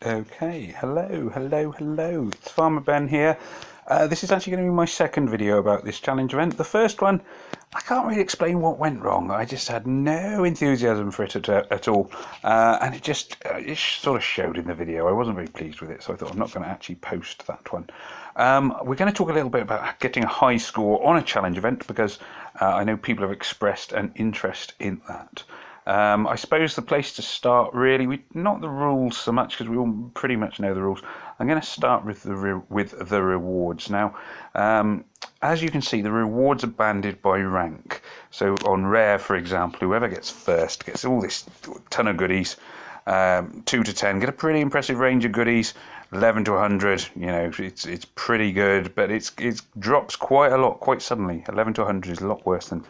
Okay, hello. It's Farmer Ben here. This is actually going to be my second video about this challenge event. The first one, I can't really explain what went wrong. I just had no enthusiasm for it at all. And it sort of showed in the video. I wasn't very pleased with it, so I thought I'm not going to actually post that one. We're going to talk a little bit about getting a high score on a challenge event because I know people have expressed an interest in that. I suppose the place to start, really, not the rules so much because we all pretty much know the rules. I'm going to start with the rewards. Now, as you can see, the rewards are banded by rank. So on rare, for example, whoever gets first gets all this ton of goodies. 2 to 10 get a pretty impressive range of goodies. 11 to 100, it's pretty good, but it drops quite a lot quite suddenly. 11 to 100 is a lot worse than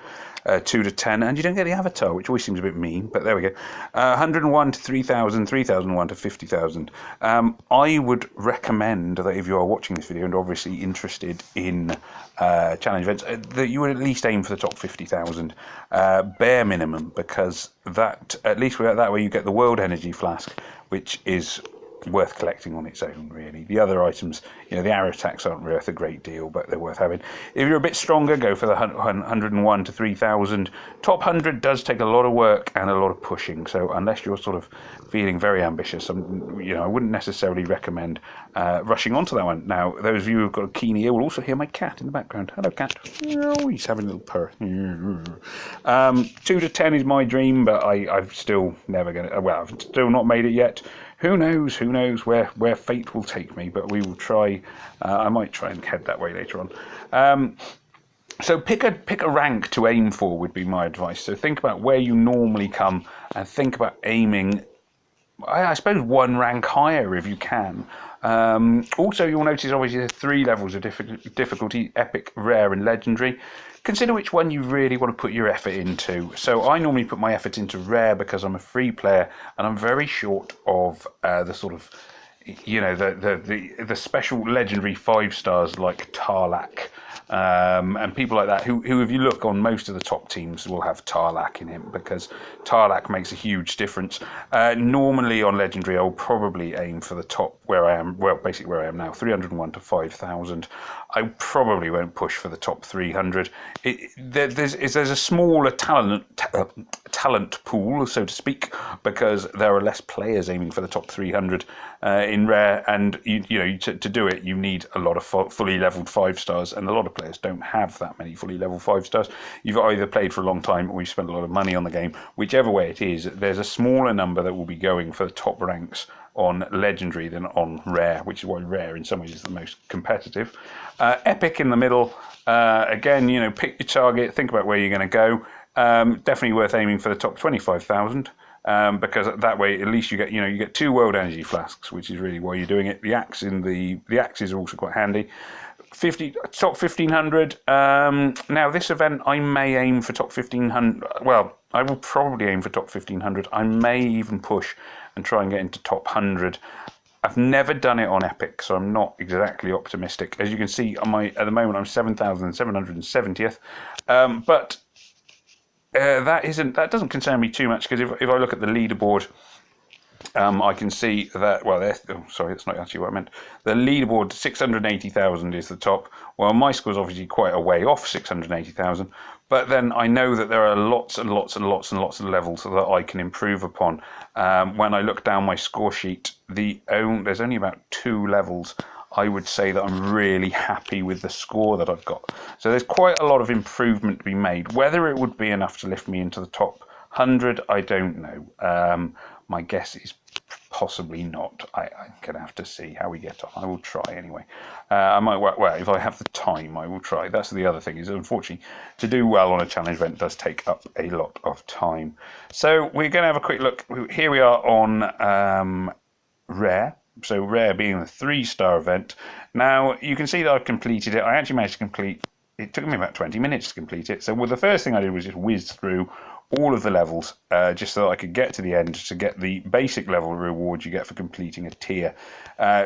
2 to 10, and you don't get the avatar, which always seems a bit mean, but there we go. 101 to 3,000, 3001 to 50,000. I would recommend that if you are watching this video and obviously interested in challenge events, that you would at least aim for the top 50,000, bare minimum, because that, at least that way you get the World Energy Flask, which is worth collecting on its own, really. The other items, the arrow attacks aren't worth a great deal, but they're worth having. If you're a bit stronger, go for the 101 to 3,000. Top 100 does take a lot of work and a lot of pushing, so unless you're sort of feeling very ambitious, I wouldn't necessarily recommend rushing onto that one. Now, those of you who've got a keen ear will also hear my cat in the background. Hello, cat. He's having a little purr. 2 to 10 is my dream, but I've still never I've still not made it yet. Who knows where fate will take me, but we will try. I might try and head that way later on. So pick a rank to aim for would be my advice. So think about where you normally come and think about aiming, I suppose, one rank higher if you can. Also, you'll notice obviously there's 3 levels of difficulty: epic, rare and legendary. Consider which one you really want to put your effort into. So I normally put my effort into rare because I'm a free player and I'm very short of the sort of, the special legendary 5 stars like Tarlac. And people like that who, if you look on most of the top teams, will have Tarlac in him because Tarlac makes a huge difference. Normally on Legendary, I'll probably aim for the top where I am, well, basically where I am now, 301 to 5,000. I probably won't push for the top 300. There's a smaller talent pool, so to speak, because there are less players aiming for the top 300 in rare, and to do it you need a lot of fully leveled 5 stars, and a lot of players don't have that many fully leveled 5 stars. You've either played for a long time or you've spent a lot of money on the game. Whichever way it is, there's a smaller number that will be going for the top ranks on legendary than on rare, which is why rare in some ways is the most competitive. Epic in the middle. Again, pick your target, think about where you're going to go. Definitely worth aiming for the top 25,000. Because that way at least you get 2 World Energy Flasks, which is really why you're doing it. The axes are also quite handy. Top 1,500. Now this event I may aim for top 1,500. Well, I will probably aim for top 1,500. I may even push and try and get into top 100. I've never done it on Epic, so I'm not exactly optimistic. As you can see, at the moment I'm 7,770th, but that doesn't concern me too much because if I look at the leaderboard, I can see that, sorry, that's not actually what I meant. The leaderboard, 680,000 is the top. Well, my score's obviously quite a way off 680,000, but then I know that there are lots and lots and lots and lots of levels that I can improve upon. When I look down my score sheet, there's only about 2 levels. I would say that I'm really happy with the score that I've got. So there's quite a lot of improvement to be made. Whether it would be enough to lift me into the top 100, I don't know. My guess is possibly not. I'm going to have to see how we get on. I will try anyway. I might, if I have the time, I will try. That's the other thing, is unfortunately, to do well on a challenge event does take up a lot of time. So we're going to have a quick look. Here we are on rare. So rare being the 3-star event. Now you can see that I've completed it. I actually managed to complete. It took me about 20 minutes to complete it. So the first thing I did was just whiz through all of the levels, just so that I could get to the end to get the basic level reward you get for completing a tier.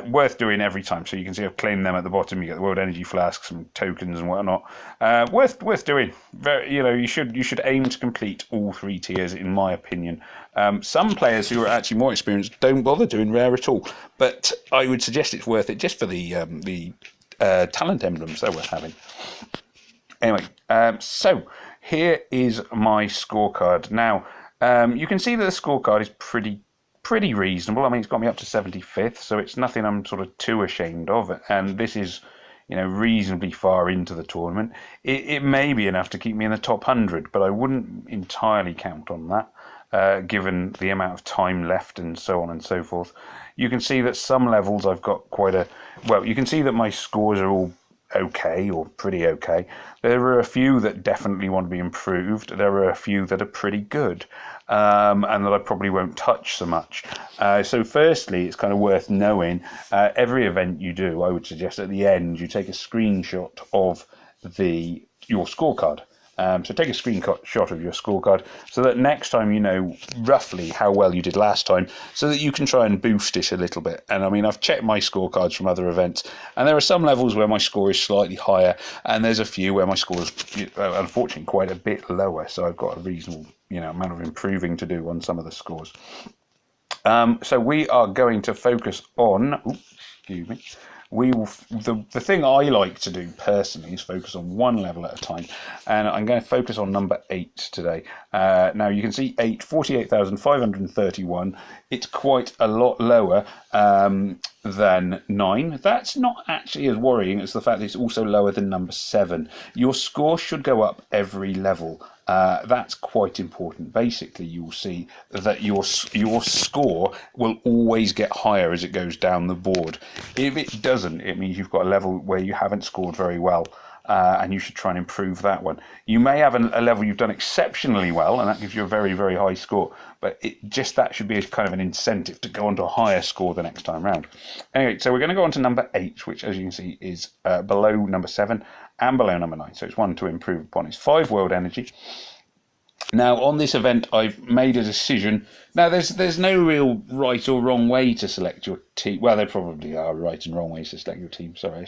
Worth doing every time. So you can see I've claimed them at the bottom. You get the World Energy Flask, some tokens and whatnot. Worth doing. You should aim to complete all 3 tiers, in my opinion. Some players who are actually more experienced don't bother doing rare at all, but I would suggest it's worth it just for the talent emblems. They're worth having. Anyway, so here is my scorecard. Now, you can see that the scorecard is pretty reasonable. I mean, it's got me up to 75th, so it's nothing I'm sort of too ashamed of. And this is, reasonably far into the tournament. It may be enough to keep me in the top 100, but I wouldn't entirely count on that, given the amount of time left and so on and so forth. You can see that some levels I've got you can see that my scores are all okay or pretty okay. There are a few that definitely want to be improved. There are a few that are pretty good, and that I probably won't touch so much. So firstly, it's kind of worth knowing, every event you do, I would suggest at the end you take a screenshot of your scorecard. So take a screenshot of your scorecard so that next time you know roughly how well you did last time, so that you can try and boost it a little bit. And I mean, I've checked my scorecards from other events, and there are some levels where my score is slightly higher, and there's a few where my score is unfortunately quite a bit lower. So I've got a reasonable amount of improving to do on some of the scores. So we are going to focus on. Excuse me. The thing I like to do personally is focus on one level at a time, and I'm going to focus on number 8 today. Now you can see 8, 48,531. It's quite a lot lower than 9. That's not actually as worrying as the fact that it's also lower than number 7. Your score should go up every level. That's quite important. Basically, you'll see that your score will always get higher as it goes down the board. If it doesn't, it means you've got a level where you haven't scored very well, and you should try and improve that one. You may have a level you've done exceptionally well, and that gives you a very, very high score, but that should be kind of an incentive to go on to a higher score the next time round. Anyway, so we're going to go on to number 8, which, as you can see, is below number 7 and below number 9, so it's one to improve upon. It's 5 world energy. Now, on this event, I've made a decision. Now, there's no real right or wrong way to select your team. Well, there probably are right and wrong ways to select your team. Sorry.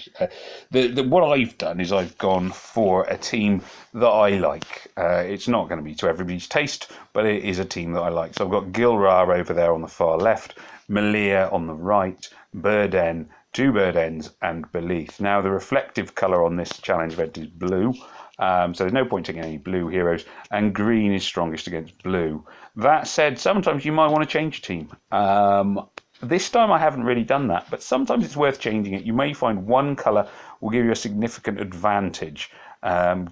What I've done is I've gone for a team that I like. It's not going to be to everybody's taste, but it is a team that I like. So I've got Gilra over there on the far left, Malia on the right, Burden, 2 Burdens, and Belith. Now, the reflective colour on this challenge event is blue. So there's no point taking any blue heroes, and green is strongest against blue. That said, sometimes you might want to change your team. This time I haven't really done that, but sometimes it's worth changing it. You may find one colour will give you a significant advantage,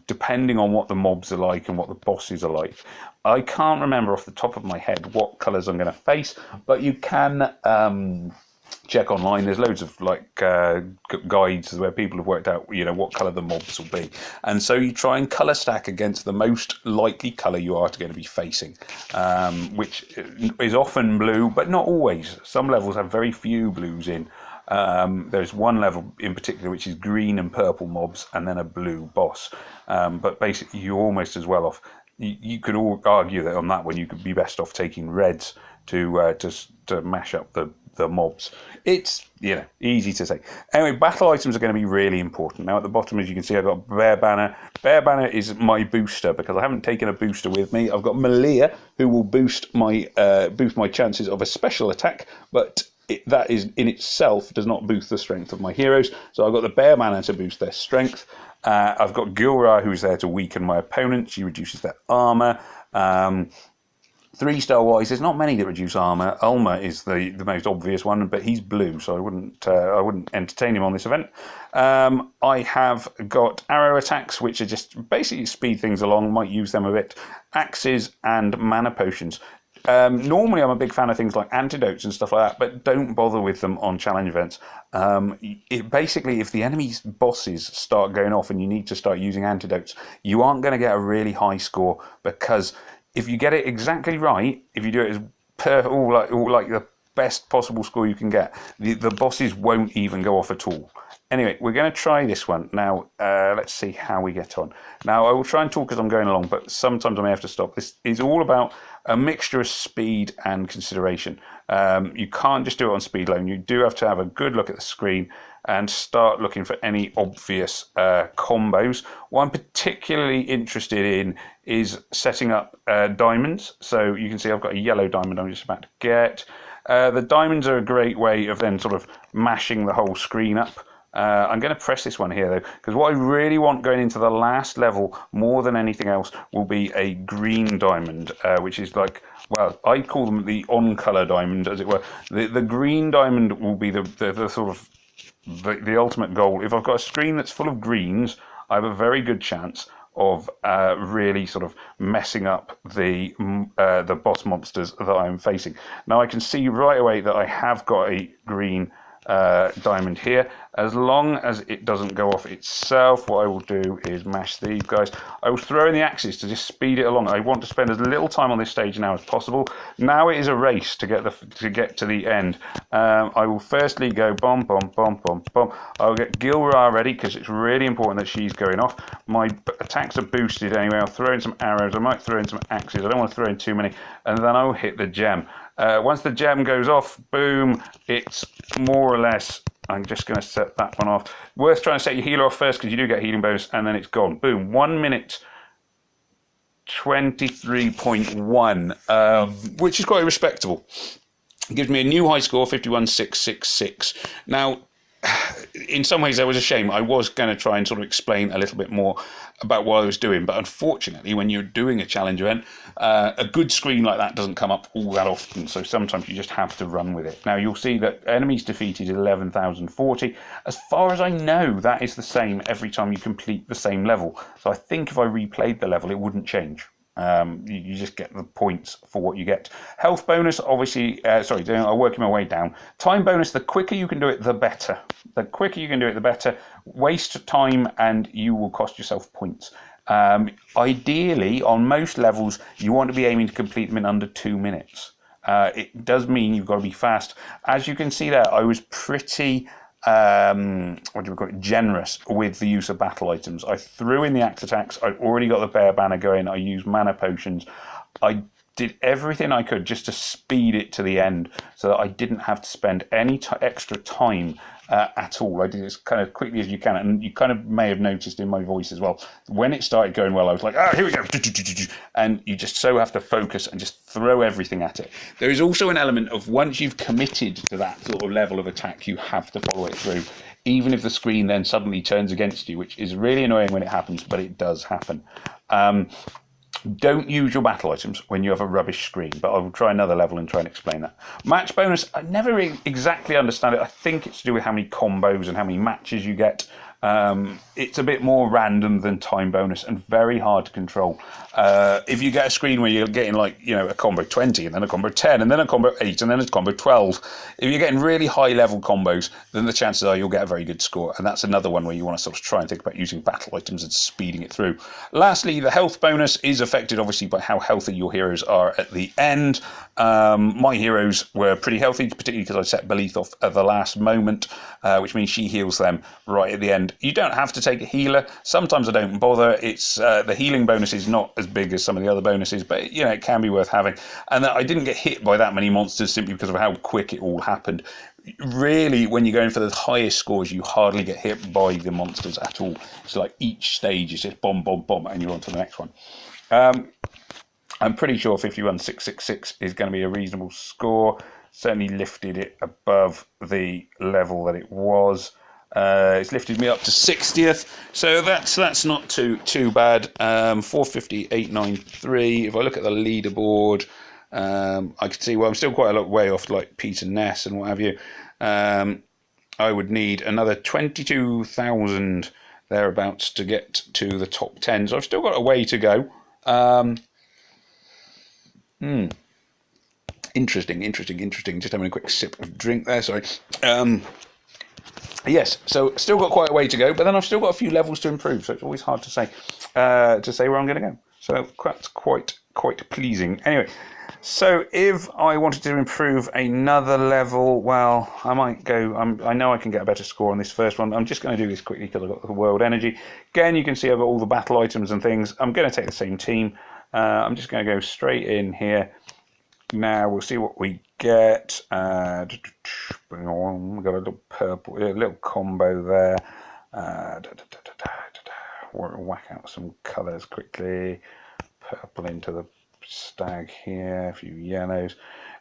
depending on what the mobs are like and what the bosses are like. I can't remember off the top of my head what colours I'm going to face, but you can check online. There's loads of guides where people have worked out what colour the mobs will be, and so you try and colour stack against the most likely colour you are going to be facing, which is often blue, but not always. Some levels have very few blues in. There's one level in particular which is green and purple mobs, and then a blue boss. But basically, you're almost as well off. You could all argue that on that one you could be best off taking reds to mash up the mobs. It's easy to say. Anyway, battle items are going to be really important. Now at the bottom, as you can see, I've got Bear Banner. Bear Banner is my booster because I haven't taken a booster with me. I've got Malia, who will boost my chances of a special attack, but that is in itself does not boost the strength of my heroes. So I've got the Bear Banner to boost their strength. I've got Gilra, who's there to weaken my opponent. She reduces their armor. 3-star wise, there's not many that reduce armor. Ulma is the most obvious one, but he's blue, so I wouldn't entertain him on this event. I have got arrow attacks, which are just basically speed things along. Might use them a bit. Axes and mana potions. Normally I'm a big fan of things like antidotes and stuff like that, but don't bother with them on challenge events. Basically, if the enemy's bosses start going off and you need to start using antidotes, you aren't going to get a really high score, because if you get it exactly right, if you do it as all like the best possible score you can get. The bosses won't even go off at all. Anyway, we're going to try this one. Now, let's see how we get on. Now, I will try and talk as I'm going along, but sometimes I may have to stop. This is all about a mixture of speed and consideration. You can't just do it on speed alone. You do have to have a good look at the screen and start looking for any obvious combos. What I'm particularly interested in is setting up diamonds. So you can see I've got a yellow diamond I'm just about to get. The diamonds are a great way of then sort of mashing the whole screen up. I'm going to press this one here though, because what I really want going into the last level more than anything else will be a green diamond, which is like, well, I call them the on-color diamond, as it were. The green diamond will be the sort of the ultimate goal. If I've got a screen that's full of greens, I have a very good chance of really sort of messing up the boss monsters that I'm facing. Now I can see right away that I have got a green diamond here. As long as it doesn't go off itself, what I will do is mash these guys. I will throw in the axes to just speed it along. I want to spend as little time on this stage now as possible. Now it is a race to get to the end. I will firstly go bomb, bomb, bomb, bomb, bomb. I'll get Gilra ready because it's really important that she's going off. My attacks are boosted anyway. I'll throw in some arrows. I might throw in some axes. I don't want to throw in too many. And then I'll hit the gem. Once the gem goes off, boom, it's more or less, I'm just going to set that one off. Worth trying to set your healer off first because you do get healing bonus, and then it's gone. Boom, 1 minute 23.1, which is quite respectable. It gives me a new high score, 51,666. Now, in some ways that was a shame. I was going to try and sort of explain a little bit more about what I was doing, but unfortunately when you're doing a challenge event, a good screen like that doesn't come up all that often, so sometimes you just have to run with it. Now you'll see that enemies defeated 11,040. As far as I know, that is the same every time you complete the same level, so I think if I replayed the level it wouldn't change. You just get the points for what you get. Health bonus, obviously, I'm working my way down. Time bonus, the quicker you can do it, the better. The quicker you can do it, the better. Waste time and you will cost yourself points. Ideally, on most levels, you want to be aiming to complete them in under 2 minutes. It does mean you've got to be fast. As you can see there, I was pretty generous with the use of battle items. I threw in the axe attacks. I'd already got the bear banner going. I used mana potions. I did everything I could just to speed it to the end so that I didn't have to spend any extra time at all. I did it as kind of quickly as you can, and you kind of may have noticed in my voice as well, when it started going well I was like, here we go, and you just so have to focus and just throw everything at it. There is also an element of once you've committed to that sort of level of attack, you have to follow it through, even if the screen then suddenly turns against you, which is really annoying when it happens, but it does happen. Don't use your battle items when you have a rubbish screen, but I will try another level and try and explain that. Match bonus, I never really exactly understand it. I think it's to do with how many combos and how many matches you get. It's a bit more random than time bonus and very hard to control. If you get a screen where you're getting like, a combo 20 and then a combo 10 and then a combo 8 and then a combo 12, if you're getting really high level combos, then the chances are you'll get a very good score. And that's another one where you want to sort of try and think about using battle items and speeding it through. Lastly, the health bonus is affected obviously by how healthy your heroes are at the end. My heroes were pretty healthy, particularly because I set Belith off at the last moment, which means she heals them right at the end. You don't have to take a healer. Sometimes I don't bother. It's the healing bonus is not as big as some of the other bonuses, but it can be worth having. And I didn't get hit by that many monsters simply because of how quick it all happened. Really, when you're going for the highest scores, you hardly get hit by the monsters at all. It's like each stage is just bomb, bomb, bomb, and you're on to the next one. I'm pretty sure 51,666 is going to be a reasonable score. Certainly lifted it above the level that it was. It's lifted me up to 60th, so that's not too bad. 450,893. If I look at the leaderboard, I can see, well, I'm still quite a lot way off like Peter Ness and what have you. I would need another 22,000 thereabouts to get to the top 10, so I've still got a way to go. Interesting. Just having a quick sip of drink there, sorry. Yes, so still got quite a way to go, but then I've still got a few levels to improve, so it's always hard to say where I'm going to go. So that's quite quite pleasing. Anyway, so if I wanted to improve another level, well, I might go, I know I can get a better score on this first one. I'm just going to do this quickly because I've got the world energy. Again, you can see I've got all the battle items and things. I'm going to take the same team. I'm just going to go straight in here. Now we'll see what we get. Bring on, we've got a little purple, a little combo there. Whack out some colours quickly. Purple into the stag here, a few yellows.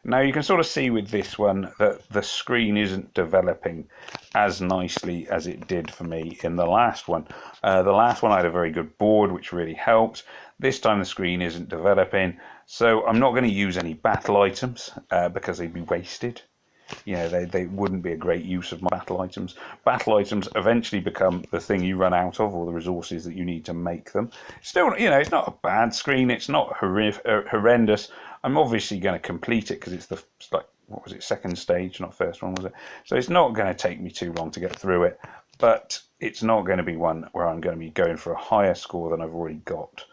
Now you can sort of see with this one that the screen isn't developing as nicely as it did for me in the last one. The last one I had a very good board, which really helped. This time the screen isn't developing, so I'm not going to use any battle items because they'd be wasted. You know, they wouldn't be a great use of my battle items. Battle items eventually become the thing you run out of, or the resources that you need to make them. Still, you know, it's not a bad screen. It's not horrendous. I'm obviously going to complete it because it's the, like, what was it, second stage, not first one, was it? So it's not going to take me too long to get through it, but it's not going to be one where I'm going to be going for a higher score than I've already got.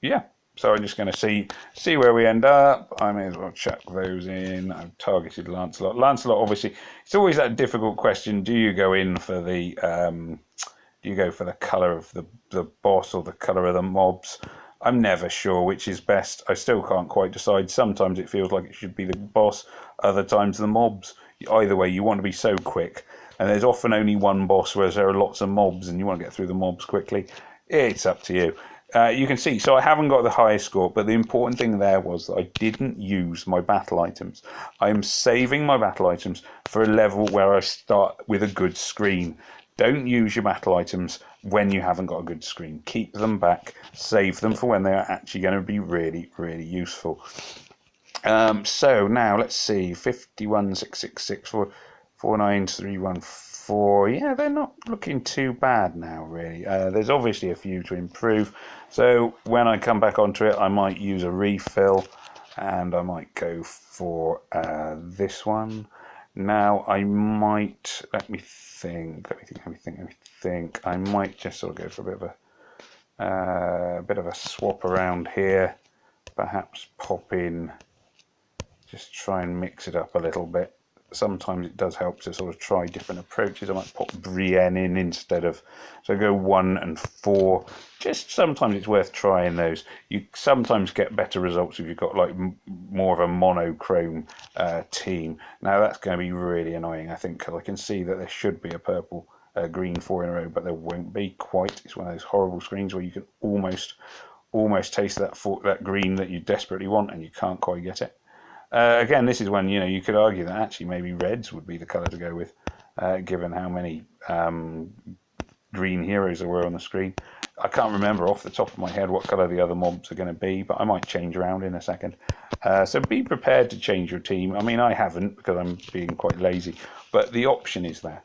Yeah. So I'm just going to see where we end up. I may as well chuck those in. I've targeted Lancelot. Lancelot, obviously, it's always that difficult question. Do you go in for the colour of the boss or the colour of the mobs? I'm never sure which is best. I still can't quite decide. Sometimes it feels like it should be the boss. Other times the mobs. Either way, you want to be so quick. And there's often only one boss, whereas there are lots of mobs, and you want to get through the mobs quickly. It's up to you. You can see, so I haven't got the highest score, but the important thing there was that I didn't use my battle items. I am saving my battle items for a level where I start with a good screen. Don't use your battle items when you haven't got a good screen. Keep them back, save them for when they are actually going to be really, really useful. So now let's see, 51,666, 49314. Yeah, they're not looking too bad now, really. There's obviously a few to improve. So when I come back onto it, I might use a refill, and I might go for this one. Now I might, let me think. I might just sort of go for a bit of a swap around here. Perhaps pop in, just try and mix it up a little bit. Sometimes it does help to sort of try different approaches. I might pop Brienne in instead of, so go 1 and 4. Just sometimes it's worth trying those. You sometimes get better results if you've got like more of a monochrome team. Now that's going to be really annoying, I think, because I can see that there should be a purple, green 4 in a row, but there won't be quite. It's one of those horrible screens where you can almost taste that green that you desperately want, and you can't quite get it. Again, this is when, you know, you could argue that actually maybe reds would be the colour to go with, given how many green heroes there were on the screen. I can't remember off the top of my head what colour the other mobs are going to be, but I might change around in a second. So be prepared to change your team. I mean, I haven't because I'm being quite lazy, but the option is there.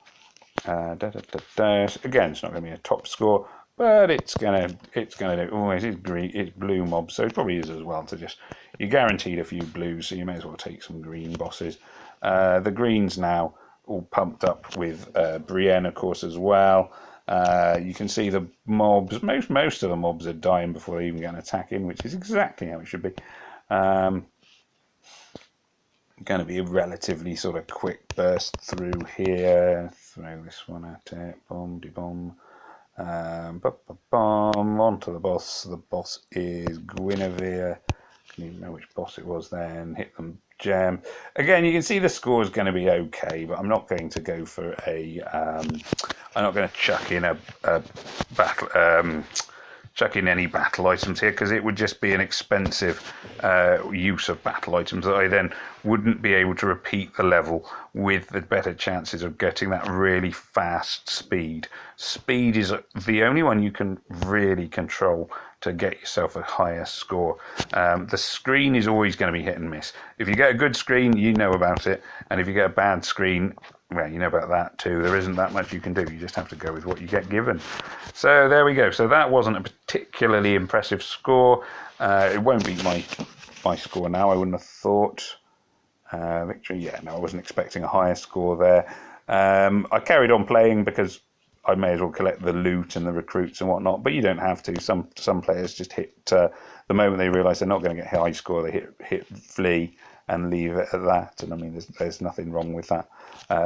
Again, it's not going to be a top score, but it's gonna do. Oh, it is green, it's blue mobs, so it probably is as well. To just, you're guaranteed a few blues, so you may as well take some green bosses. The greens now all pumped up with Brienne, of course, as well. You can see the mobs. Most of the mobs are dying before they even get an attack in, which is exactly how it should be. Going to be a relatively sort of quick burst through here. Throw this one at it. Boom, de boom. Onto the boss. The boss is Guinevere. I didn't even know which boss it was then. Hit them gem. Again, you can see the score is going to be okay, but I'm not going to go for a. I'm not going to chuck in a battle. Chuck in any battle items here, because it would just be an expensive use of battle items that I then wouldn't be able to repeat the level with the better chances of getting that really fast speed. Speed is the only one you can really control to get yourself a higher score. The screen is always going to be hit and miss. If you get a good screen, you know about it, and if you get a bad screen, well, you know about that too. There isn't that much you can do. You just have to go with what you get given. So there we go. So that wasn't a particularly impressive score. It won't beat my score now, I wouldn't have thought. Victory, yeah, no, I wasn't expecting a higher score there. I carried on playing because I may as well collect the loot and the recruits and whatnot. But you don't have to. Some players just hit the moment they realise they're not going to get high score, they hit flee and leave it at that. And I mean, there's nothing wrong with that.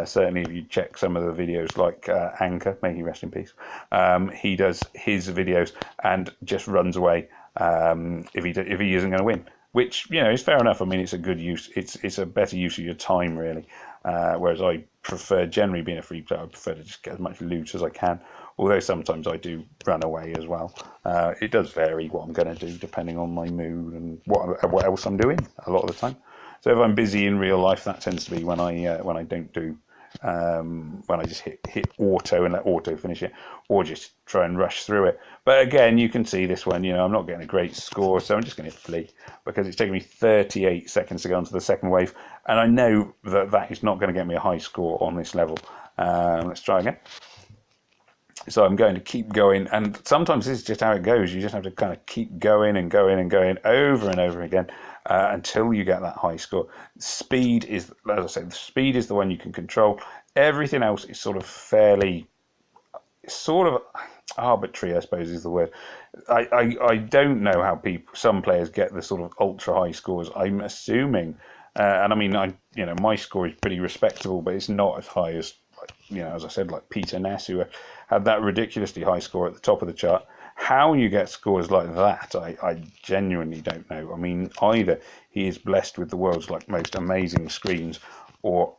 Certainly, if you check some of the videos, like Anchor, may he rest in peace, he does his videos and just runs away if he isn't going to win. Which, you know, is fair enough. I mean, it's a good use. It's a better use of your time, really. Whereas I prefer, generally being a free player, I prefer to just get as much loot as I can. Although sometimes I do run away as well. It does vary what I'm going to do depending on my mood and what else I'm doing a lot of the time. So if I'm busy in real life, that tends to be when I don't do when I just hit auto and let auto finish it, or just try and rush through it. But again, you can see this one, you know, I'm not getting a great score, so I'm just going to flee, because it's taken me 38 seconds to go onto the second wave, and I know that is not going to get me a high score on this level. Let's try again. So I'm going to keep going, and sometimes this is just how it goes. You just have to kind of keep going and going and going over and over again until you get that high score. Speed is, as I said, the speed is the one you can control. Everything else is sort of arbitrary, I suppose is the word. I don't know how some players get the sort of ultra high scores. I'm assuming, and I mean, my score is pretty respectable, but it's not as high as, as I said, like Peter Ness, who had that ridiculously high score at the top of the chart. How you get scores like that, I genuinely don't know. I mean, either he is blessed with the world's most amazing screens, or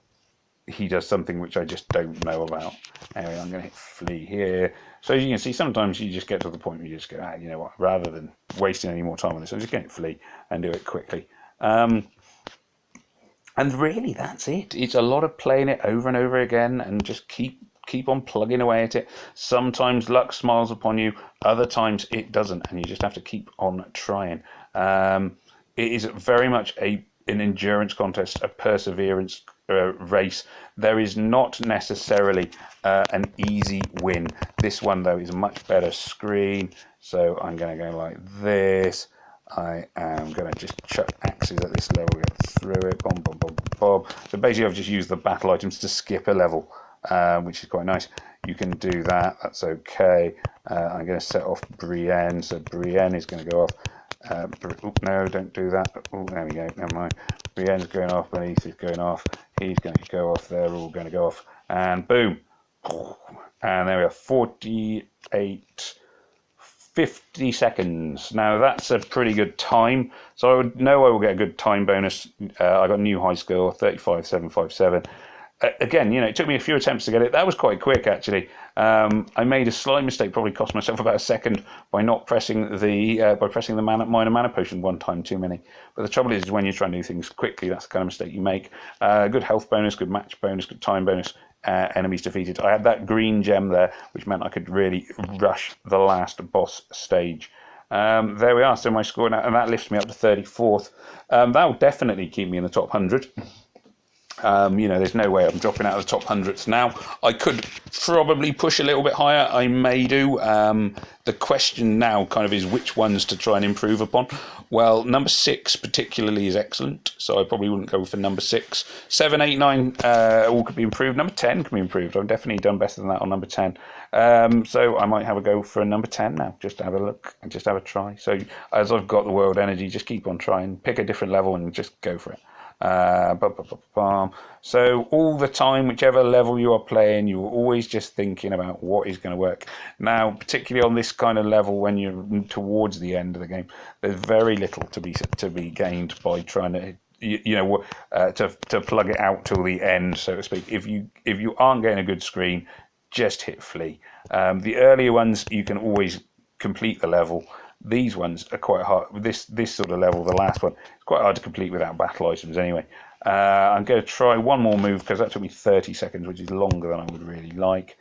he does something which I just don't know about. Anyway, I'm going to hit flee here. So as you can see, sometimes you just get to the point where you just go, you know what, rather than wasting any more time on this, I'm just going to flee and do it quickly. And really, that's it. It's a lot of playing it over and over again and just keep on plugging away at it. Sometimes luck smiles upon you, other times it doesn't, and you just have to keep on trying. It is very much an endurance contest, a perseverance race. There is not necessarily an easy win. This one, though, is a much better screen, so I'm going to go like this. I am going to just chuck axes at this level, get through it, bomb, bomb, bomb, bomb. So basically I've just used the battle items to skip a level, which is quite nice. You can do that, that's okay. I'm going to set off Brienne, so Brienne is going to go off. No, don't do that. Oh, there we go, never mind. Brienne's going off, Beneath is going off, he's going to go off, they're all going to go off, and boom. And there we are, 48... 50 seconds. Now that's a pretty good time, so I would know I will get a good time bonus. I got a new high score, 35,757. Again, it took me a few attempts to get it. That was quite quick, actually. I made a slight mistake, probably cost myself about a second by not pressing the minor mana potion one time too many. But the trouble is when you try and do things quickly, that's the kind of mistake you make. Good health bonus, good match bonus, good time bonus. Enemies defeated. I had that green gem there, which meant I could really rush the last boss stage. There we are. So my score now, and that lifts me up to 34th. That will definitely keep me in the top 100. There's no way I'm dropping out of the top hundreds now. I could probably push a little bit higher. I may do. The question now kind of is which ones to try and improve upon. Well, number 6 particularly is excellent, so I probably wouldn't go for number 6. 7, 8, 9 all could be improved. Number 10 can be improved. I've definitely done better than that on number 10. So I might have a go for number 10 now, just to have a look and just have a try. So as I've got the world energy, just keep on trying. Pick a different level and just go for it. So all the time, whichever level you are playing, you're always just thinking about what is going to work. Now, particularly on this kind of level, when you're towards the end of the game, there's very little to be gained by trying to to plug it out till the end, so to speak. If you aren't getting a good screen, just hit flee. The earlier ones you can always complete the level. These ones are quite hard. This sort of level, the last one, it's quite hard to complete without battle items anyway. I'm going to try one more move because that took me 30 seconds, which is longer than I would really like.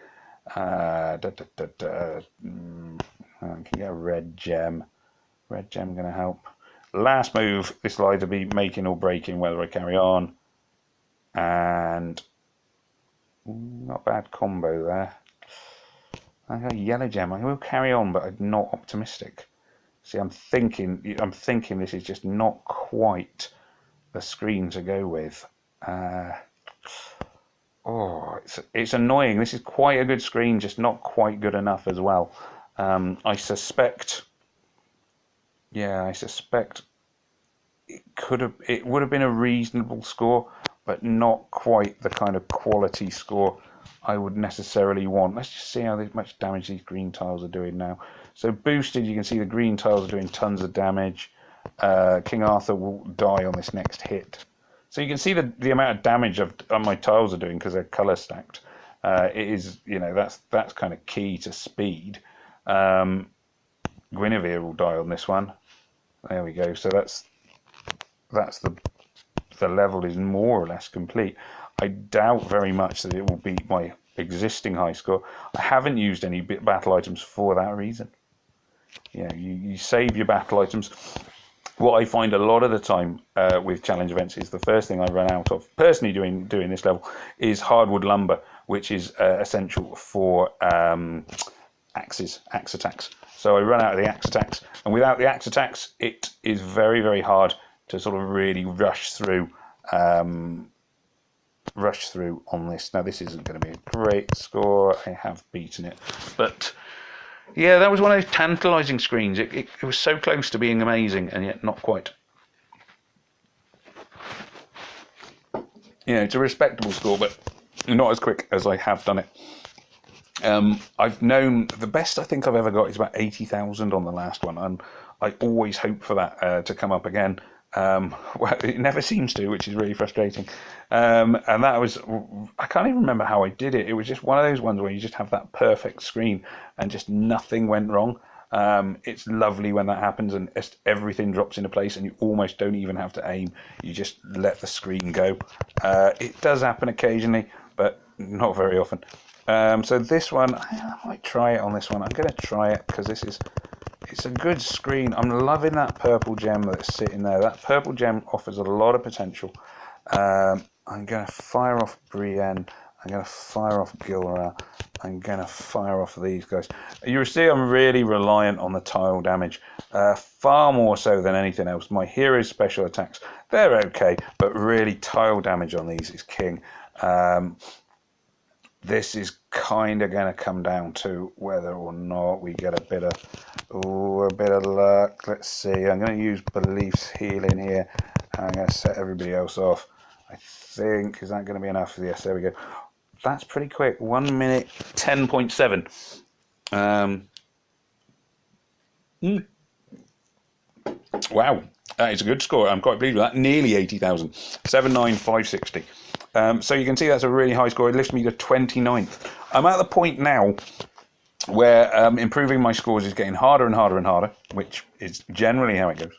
I can get a red gem. Red gem going to help. Last move, this will either be making or breaking whether I carry on. And not bad combo there. I got a yellow gem. I will carry on, but I'm not optimistic. See, I'm thinking this is just not quite the screen to go with. Oh, it's annoying. This is quite a good screen, just not quite good enough as well. I suspect, yeah, I suspect it would have been a reasonable score, but not quite the kind of quality score I would necessarily want. Let's just see how much damage these green tiles are doing now. So boosted, you can see the green tiles are doing tons of damage. King Arthur will die on this next hit. So you can see the amount of damage my tiles are doing because they're color stacked. It is, that's kind of key to speed. Guinevere will die on this one. There we go. So that's the level is more or less complete. I doubt very much that it will beat my existing high score. I haven't used any battle items for that reason. You save your battle items. What I find a lot of the time with challenge events is the first thing I run out of, personally doing this level, is hardwood lumber, which is essential for axe attacks. So I run out of the axe attacks, and without the axe attacks, it is very, very hard to sort of really rush through on this. Now, this isn't going to be a great score. I have beaten it, but yeah, that was one of those tantalising screens. It was so close to being amazing, and yet not quite. It's a respectable score, but not as quick as I have done it. I've known the best I think I've ever got is about 80,000 on the last one, and I always hope for that to come up again. Well, it never seems to, which is really frustrating. And that was, I can't even remember how I did it. It was just one of those ones where you just have that perfect screen and just nothing went wrong. It's lovely when that happens and everything drops into place and you almost don't even have to aim. You just let the screen go. It does happen occasionally, but not very often. So this one, I might try it on this one. I'm going to try it because it's a good screen. I'm loving that purple gem that's sitting there. That purple gem offers a lot of potential. I'm going to fire off Brienne. I'm going to fire off Gilra. I'm going to fire off these guys. You see I'm really reliant on the tile damage, far more so than anything else. My hero's special attacks, they're okay, but really tile damage on these is king. This is kind of going to come down to whether or not we get a bit of luck. Let's see. I'm going to use Beliefs Healing here. I'm going to set everybody else off. I think, is that going to be enough? Yes, there we go. That's pretty quick. 1 minute 10.7. Wow, that is a good score. I'm quite pleased with that. Nearly 80,000. 79560. So you can see that's a really high score. It lifts me to 29th. I'm at the point now where improving my scores is getting harder and harder and harder, which is generally how it goes.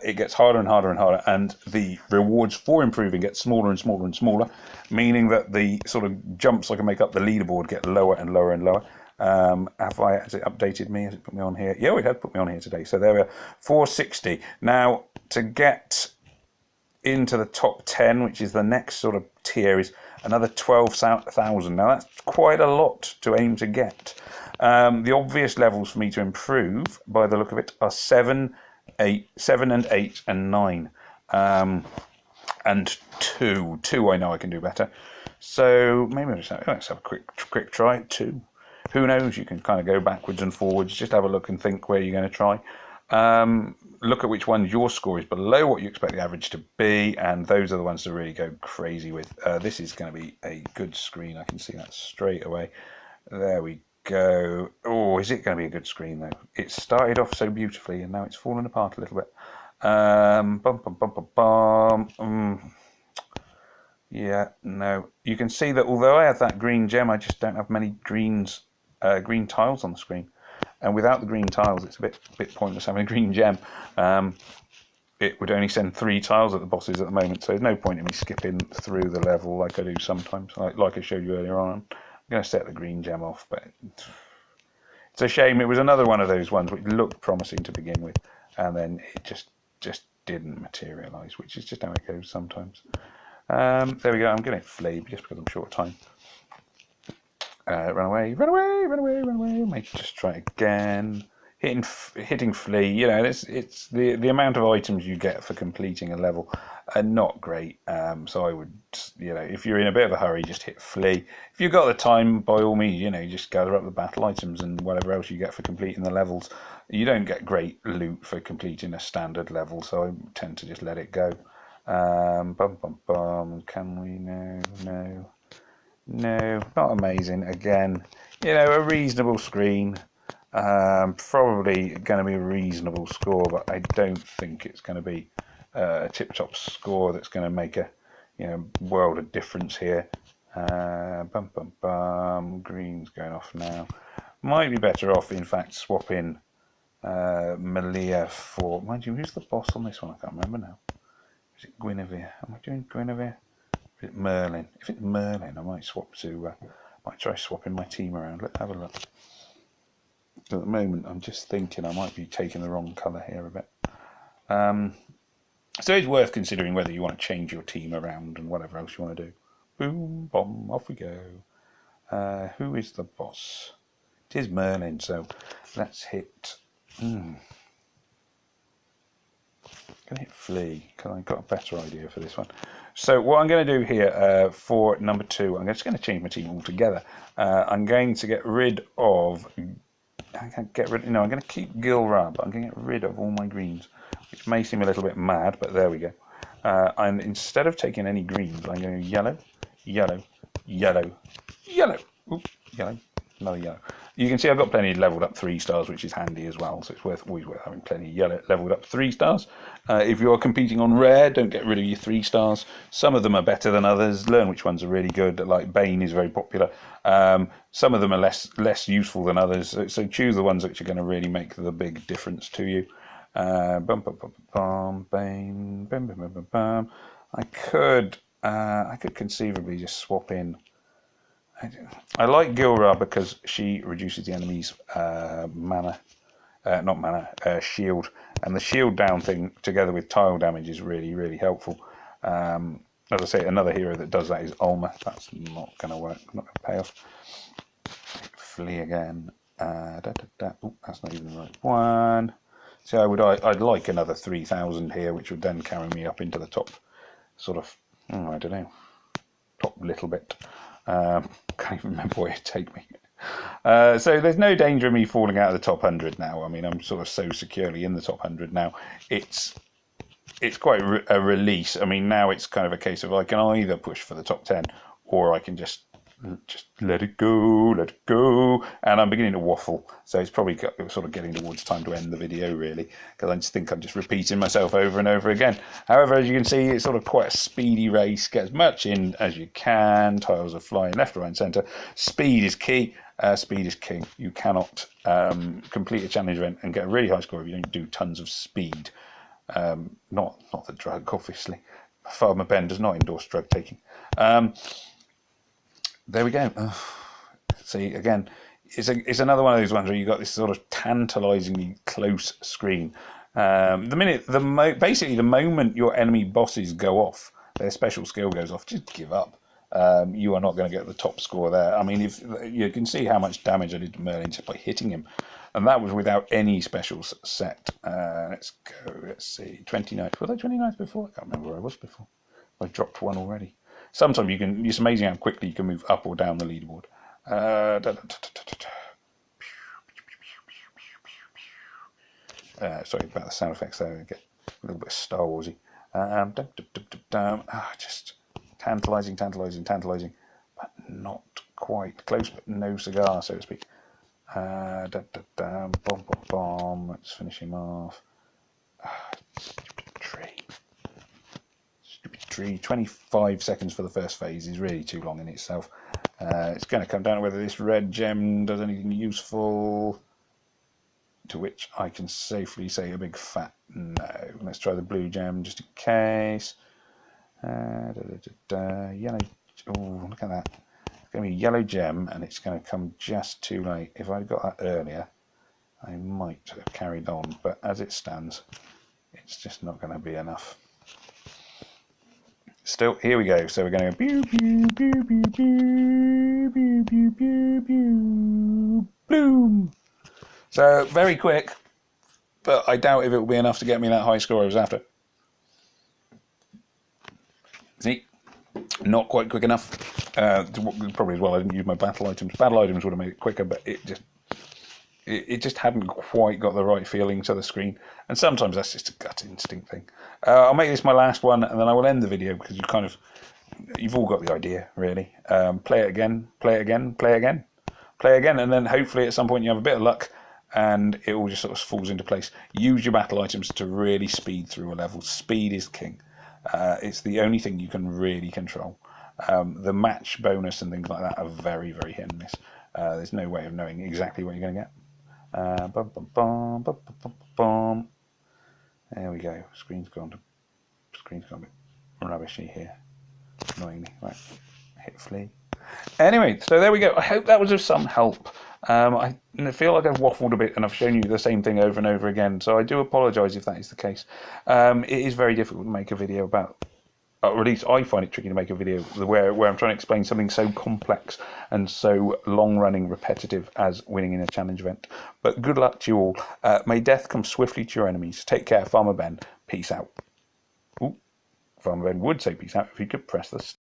It gets harder and harder and harder, and the rewards for improving get smaller and smaller and smaller, meaning that the sort of jumps I can make up the leaderboard get lower and lower and lower. Has it updated me? Has it put me on here? Yeah, it has put me on here today. So there we are, 460. Now, to get into the top 10, which is the next sort of tier, is another 12,000. Now that's quite a lot to aim to get. The obvious levels for me to improve, by the look of it, are 7 and 8 and 9, and 2. 2 I know I can do better. So maybe let's have a quick try at 2. Who knows? You can kind of go backwards and forwards. Just have a look and think where you're going to try. Look at which ones your score is below what you expect the average to be, and those are the ones to really go crazy with. This is going to be a good screen. I can see that straight away. There we go. Oh, is it going to be a good screen though? It started off so beautifully and now it's fallen apart a little bit. Yeah, no. You can see that although I have that green gem, I just don't have many green tiles on the screen. And without the green tiles, it's a bit pointless having a green gem. It would only send 3 tiles at the bosses at the moment, so there's no point in me skipping through the level like I do sometimes, like I showed you earlier on. I'm going to set the green gem off, but it's a shame. It was another one of those ones which looked promising to begin with, and then it just didn't materialise, which is just how it goes sometimes. There we go. I'm getting flayed just because I'm short of time. Run away. Might just try again. hitting flea. You know, it's the amount of items you get for completing a level are not great. So I would, you know, if you're in a bit of a hurry, just hit flea. If you've got the time, by all means, you know, just gather up the battle items and whatever else you get for completing the levels. You don't get great loot for completing a standard level, so I tend to just let it go. Can we? No, not amazing. Again, you know, a reasonable screen. Probably going to be a reasonable score, but I don't think it's going to be a tip-top score that's going to make a, you know, world of difference here. Green's going off now. Might be better off, in fact, swapping Malia for. Mind you, who's the boss on this one? I can't remember now. Is it Guinevere? Am I doing Guinevere? Is it Merlin? If it's Merlin, I might swap to. Might try swapping my team around. Let's have a look. At the moment, I'm just thinking I might be taking the wrong colour here a bit. So it's worth considering whether you want to change your team around and whatever else you want to do. Boom, bomb, off we go. Who is the boss? It is Merlin, so let's hit. Gonna hit flea because I've got a better idea for this one. So what I'm going to do here for number 2, I'm just going to change my team altogether. I'm going to get rid of. I'm going to keep Gilra, but I'm going to get rid of all my greens, which may seem a little bit mad, but there we go. And instead of taking any greens, I'm going to yellow, yellow, yellow, yellow. Oops, yellow, another yellow. You can see I've got plenty leveled up 3 stars, which is handy as well. So it's always worth having plenty yellow leveled up 3 stars. If you're competing on rare, don't get rid of your 3 stars. Some of them are better than others. Learn which ones are really good. Like Bane is very popular. Some of them are less useful than others. So choose the ones which are going to really make the big difference to you. Bane. I could conceivably just swap in. I like Gilra because she reduces the enemy's shield, and the shield down thing together with tile damage is really, really helpful. As I say, another hero that does that is Ulma. That's not going to work, not going to pay off. Flee again. That's not even the right one. So I'd like another 3,000 here, which would then carry me up into the top, sort of, I don't know, top little bit. Can't even remember where it'd take me. So there's no danger of me falling out of the top 100 now. I mean, I'm sort of so securely in the top 100 now. It's quite a release. I mean, now it's kind of a case of I can either push for the top 10 or I can just let it go, and I'm beginning to waffle, so it's probably sort of getting towards time to end the video really, because I just think I'm just repeating myself over and over again. However, as you can see, it's sort of quite a speedy race. Get as much in as you can. Tiles are flying left, right and centre. Speed is key. Speed is king. You cannot complete a challenge event and get a really high score if you don't do tons of speed. Not the drug, obviously. Farmer Ben does not endorse drug taking. There we go. See, again, it's another one of those ones where you've got this sort of tantalisingly close screen. Basically the moment your enemy bosses go off, their special skill goes off, just give up. You are not going to get the top score there. I mean, if you can see how much damage I did to Merlin just by hitting him, and that was without any specials set. Let's go. Let's see. 29th. Was I 29th before? I can't remember where I was before. I dropped one already. Sometimes it's amazing how quickly you can move up or down the leaderboard. Sorry about the sound effects there. I get a little bit Star Warsy. Just tantalising, but not quite close, but no cigar, so to speak. Bomb. Let's finish him off. Stupid tree. 25 seconds for the first phase is really too long in itself. It's going to come down to whether this red gem does anything useful, to which I can safely say a big fat no. Let's try the blue gem just in case. Yellow. Oh, look at that. It's going to be a yellow gem, and it's going to come just too late. If I'd got that earlier, I might have carried on, but as it stands, it's just not going to be enough. Still, here we go. So we're going to go pew, pew, pew, pew, pew, pew, pew, pew, pew, bloom. So, very quick, but I doubt if it will be enough to get me that high score I was after. See? Not quite quick enough. Probably as well I didn't use my battle items. Battle items would have made it quicker, but it just hadn't quite got the right feeling to the screen. And sometimes that's just a gut instinct thing. I'll make this my last one, and then I will end the video because you've all got the idea, really. Play it again, play it again, play it again, play again, and then hopefully at some point you have a bit of luck and it all just sort of falls into place. Use your battle items to really speed through a level. Speed is king. It's the only thing you can really control. The match bonus and things like that are very, very hit and miss. There's no way of knowing exactly what you're going to get. There we go. Screen's gone a bit rubbishy here. Annoyingly. Right. Hit flee. Anyway, so there we go. I hope that was of some help. I feel like I've waffled a bit and I've shown you the same thing over and over again, so I do apologise if that is the case. It is very difficult to make a video about, or at least I find it tricky to make a video where I'm trying to explain something so complex and so long-running, repetitive as winning in a challenge event. But good luck to you all. May death come swiftly to your enemies. Take care, Farmer Ben. Peace out. Ooh, Farmer Ben would say peace out if he could press the